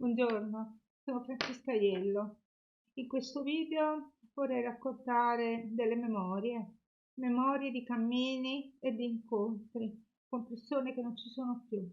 Buongiorno, sono Francesca Iello. In questo video vorrei raccontare delle memorie di cammini e di incontri con persone che non ci sono più,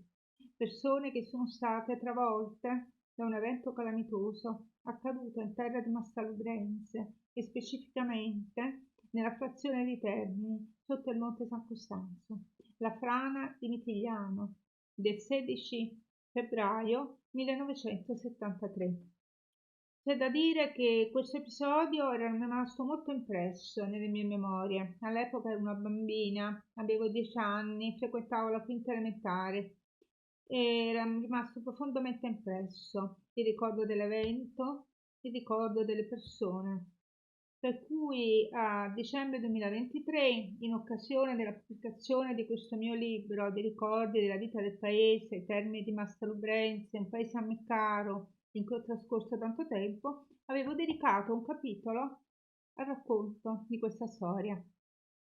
persone che sono state travolte da un evento calamitoso accaduto in terra di Massalubrense e specificamente nella frazione di Termini, sotto il Monte San Costanzo, la frana di Mitigliano del 16 febbraio 1973. C'è da dire che questo episodio era rimasto molto impresso nelle mie memorie. All'epoca ero una bambina, avevo 10 anni, frequentavo la quinta elementare e era rimasto profondamente impresso il ricordo dell'evento, il ricordo delle persone. Per cui a dicembre 2023, in occasione della pubblicazione di questo mio libro di ricordi della vita del paese, ai termini di Massalubrense, un paese a me caro, in cui ho trascorso tanto tempo, avevo dedicato un capitolo al racconto di questa storia.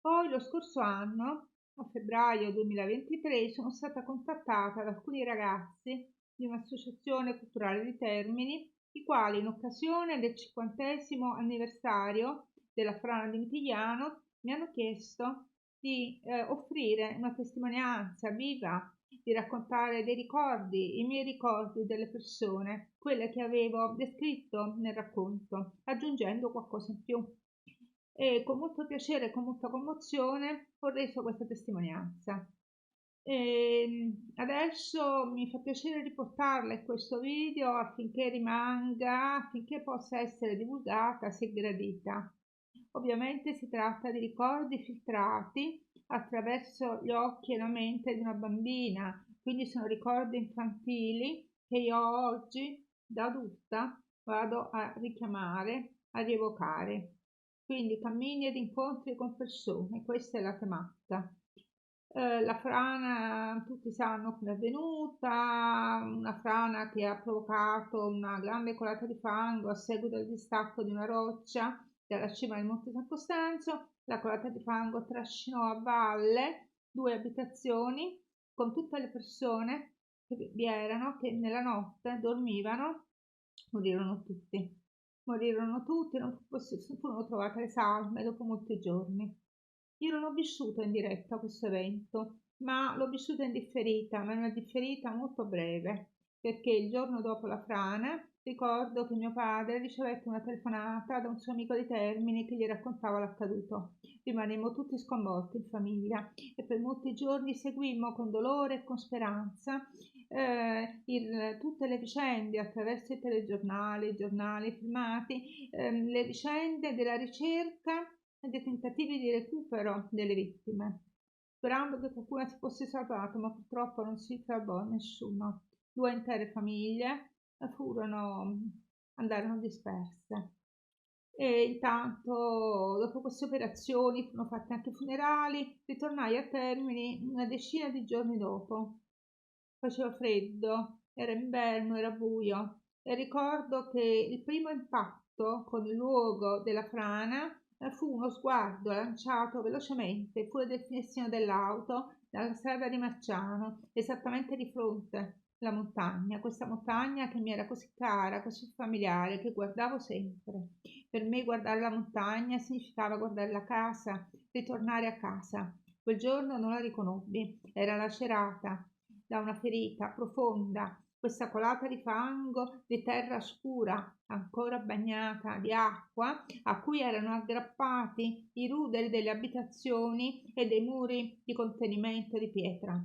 Poi lo scorso anno, a febbraio 2023, sono stata contattata da alcuni ragazzi di un'associazione culturale di Termini, i quali in occasione del 50° anniversario della frana di Mitigliano mi hanno chiesto di offrire una testimonianza viva, di raccontare dei ricordi, i miei ricordi delle persone, quelle che avevo descritto nel racconto, aggiungendo qualcosa in più. E con molto piacere e con molta commozione ho reso questa testimonianza. Adesso mi fa piacere riportarla in questo video affinché possa essere divulgata se gradita. Ovviamente si tratta di ricordi filtrati attraverso gli occhi e la mente di una bambina, quindi sono ricordi infantili che io oggi da adulta vado a richiamare, a rievocare. Quindi cammini ed incontri con persone, questa è la tematica. La frana, tutti sanno come è avvenuta, una frana che ha provocato una grande colata di fango a seguito del distacco di una roccia dalla cima del Monte San Costanzo. La colata di fango trascinò a valle 2 abitazioni con tutte le persone che vi erano, che nella notte dormivano, morirono tutti. Morirono tutti, non furono trovate le salme dopo molti giorni. Io non ho vissuto in diretta questo evento, ma l'ho vissuto in differita, ma in una differita molto breve, perché il giorno dopo la frana ricordo che mio padre ricevette una telefonata da un suo amico di Termini che gli raccontava l'accaduto. Rimanemmo tutti sconvolti in famiglia e per molti giorni seguimmo con dolore e con speranza tutte le vicende attraverso i telegiornali, i giornali filmati, le vicende della ricerca e dei tentativi di recupero delle vittime, sperando che qualcuno si fosse salvato, ma purtroppo non si salvò nessuno. 2 intere famiglie andarono disperse. E intanto, dopo queste operazioni, furono fatti anche funerali, ritornai a Termini una decina di giorni dopo. Faceva freddo, era inverno, era buio e ricordo che il primo impatto con il luogo della frana fu uno sguardo lanciato velocemente fuori dal finestrino dell'auto dalla strada di Marciano, esattamente di fronte alla montagna, questa montagna che mi era così cara, così familiare, che guardavo sempre. Per me guardare la montagna significava guardare la casa, ritornare a casa. Quel giorno non la riconobbi, era lacerata da una ferita profonda, questa colata di fango, di terra scura, ancora bagnata di acqua, a cui erano aggrappati i ruderi delle abitazioni e dei muri di contenimento di pietra.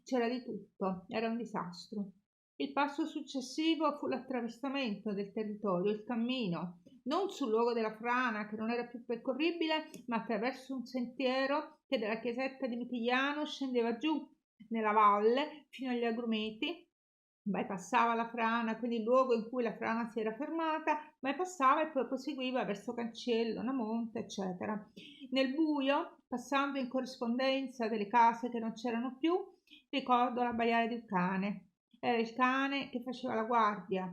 C'era di tutto, era un disastro. Il passo successivo fu l'attraversamento del territorio, il cammino, non sul luogo della frana che non era più percorribile, ma attraverso un sentiero che dalla chiesetta di Mitigliano scendeva giù nella valle fino agli agrumeti, bypassava la frana, quindi il luogo in cui la frana si era fermata, bypassava e poi proseguiva verso Cancello, Namonte, eccetera. Nel buio, passando in corrispondenza delle case che non c'erano più, ricordo l'abbaiare di un cane. Era il cane che faceva la guardia,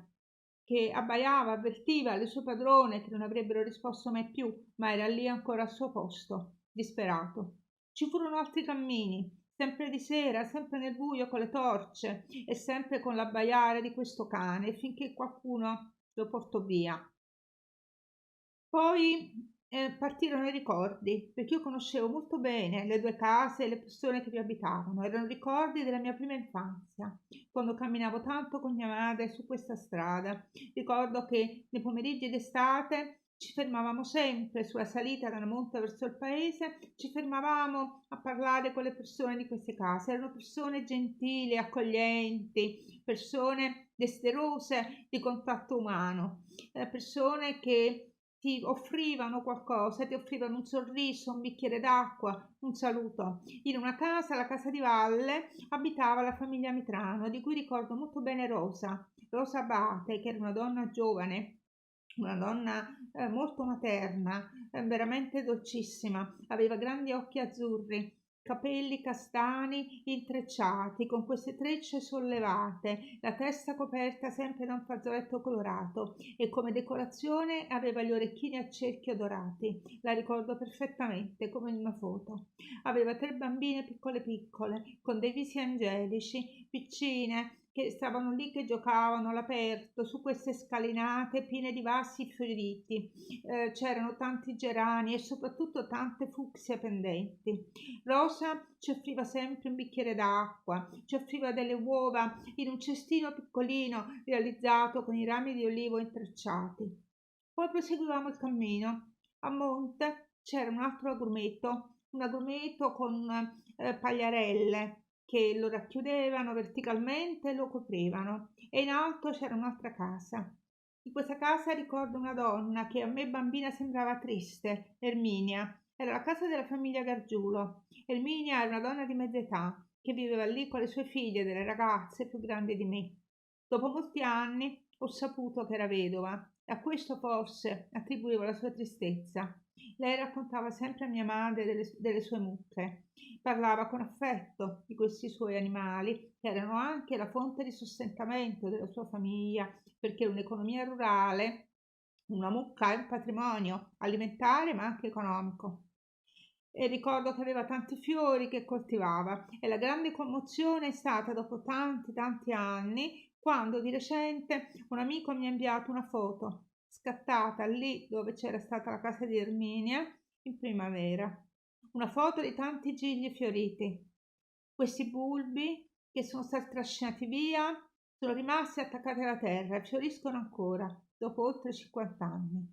che abbaiava, avvertiva le sue padrone che non avrebbero risposto mai più, ma era lì ancora al suo posto, disperato. Ci furono altri cammini, sempre di sera, sempre nel buio con le torce e sempre con l'abbaiare di questo cane finché qualcuno lo portò via. Poi partirono i ricordi, perché io conoscevo molto bene le due case e le persone che vi abitavano. Erano ricordi della mia prima infanzia, quando camminavo tanto con mia madre su questa strada. Ricordo che nei pomeriggi d'estate ci fermavamo sempre sulla salita dalla monte verso il paese, ci fermavamo a parlare con le persone di queste case. Erano persone gentili, accoglienti, persone desiderose di contatto umano, persone che ti offrivano qualcosa, ti offrivano un sorriso, un bicchiere d'acqua, un saluto. In una casa, la casa di Valle, abitava la famiglia Mitrano, di cui ricordo molto bene Rosa Abate, che era una donna giovane, una donna molto materna, veramente dolcissima, aveva grandi occhi azzurri, capelli castani intrecciati con queste trecce sollevate, la testa coperta sempre da un fazzoletto colorato e come decorazione aveva gli orecchini a cerchio dorati. La ricordo perfettamente come in una foto. Aveva 3 bambine piccole piccole con dei visi angelici, piccine, che stavano lì che giocavano all'aperto su queste scalinate piene di vasi fioriti. C'erano tanti gerani e soprattutto tante fucsie pendenti. Rosa ci offriva sempre un bicchiere d'acqua, ci offriva delle uova in un cestino piccolino realizzato con i rami di olivo intrecciati. Poi proseguivamo il cammino. A monte c'era un agrumeto con pagliarelle che lo racchiudevano verticalmente e lo coprivano, e in alto c'era un'altra casa. In questa casa ricordo una donna che a me bambina sembrava triste, Erminia. Era la casa della famiglia Gargiulo. Erminia era una donna di mezza età che viveva lì con le sue figlie, delle ragazze più grandi di me. Dopo molti anni ho saputo che era vedova e a questo forse attribuivo la sua tristezza. Lei raccontava sempre a mia madre delle sue mucche. Parlava con affetto di questi suoi animali, che erano anche la fonte di sostentamento della sua famiglia, perché un'economia rurale, una mucca è un patrimonio alimentare ma anche economico. E ricordo che aveva tanti fiori che coltivava e la grande commozione è stata dopo tanti anni, quando di recente un amico mi ha inviato una foto scattata lì dove c'era stata la casa di Erminia in primavera. Una foto di tanti gigli fioriti. Questi bulbi che sono stati trascinati via sono rimasti attaccati alla terra e fioriscono ancora dopo oltre 50 anni.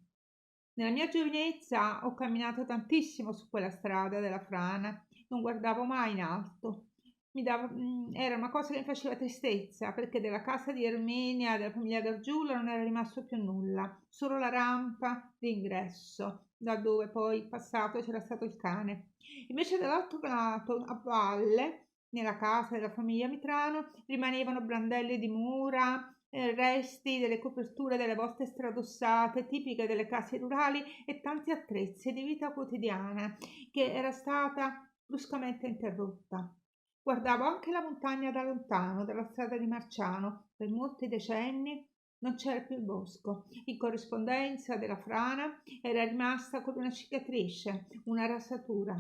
Nella mia giovinezza ho camminato tantissimo su quella strada della frana, non guardavo mai in alto. Era una cosa che mi faceva tristezza perché della casa di Erminia, della famiglia Gargiulo, non era rimasto più nulla, solo la rampa d'ingresso, da dove poi passato c'era stato il cane. Invece dall'altro lato, a valle, nella casa della famiglia Mitrano, rimanevano brandelli di mura, resti delle coperture delle volte stradossate, tipiche delle case rurali, e tanti attrezzi di vita quotidiana che era stata bruscamente interrotta. Guardavo anche la montagna da lontano, dalla strada di Marciano. Per molti decenni non c'era più il bosco. In corrispondenza della frana era rimasta come una cicatrice, una rasatura.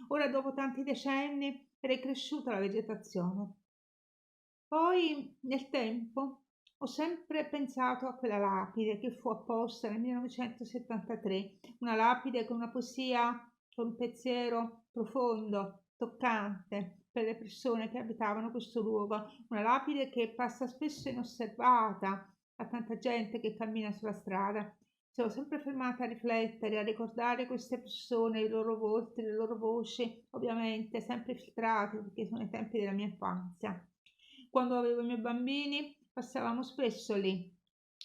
Ora, dopo tanti decenni, era cresciuta la vegetazione. Poi, nel tempo, ho sempre pensato a quella lapide che fu apposta nel 1973, una lapide con una poesia, con un pensiero profondo, toccante per le persone che abitavano questo luogo, una lapide che passa spesso inosservata a tanta gente che cammina sulla strada. Sono sempre fermata a riflettere, a ricordare queste persone, i loro volti, le loro voci, ovviamente sempre filtrate perché sono i tempi della mia infanzia. Quando avevo i miei bambini passavamo spesso lì,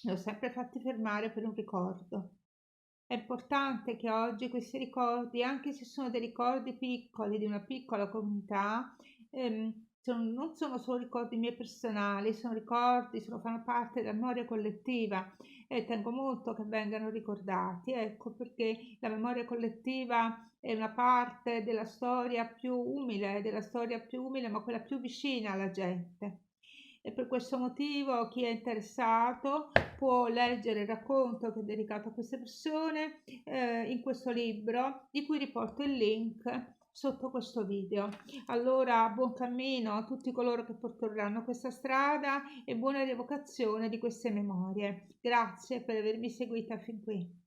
li ho sempre fatti fermare per un ricordo. È importante che oggi questi ricordi, anche se sono dei ricordi piccoli di una piccola comunità, non sono solo ricordi miei personali, sono ricordi, fanno parte della memoria collettiva e tengo molto che vengano ricordati. Ecco perché la memoria collettiva è una parte della storia più umile, ma quella più vicina alla gente. E per questo motivo chi è interessato può leggere il racconto che è dedicato a queste persone in questo libro, di cui riporto il link sotto questo video. Allora, buon cammino a tutti coloro che percorreranno questa strada e buona rievocazione di queste memorie. Grazie per avermi seguita fin qui.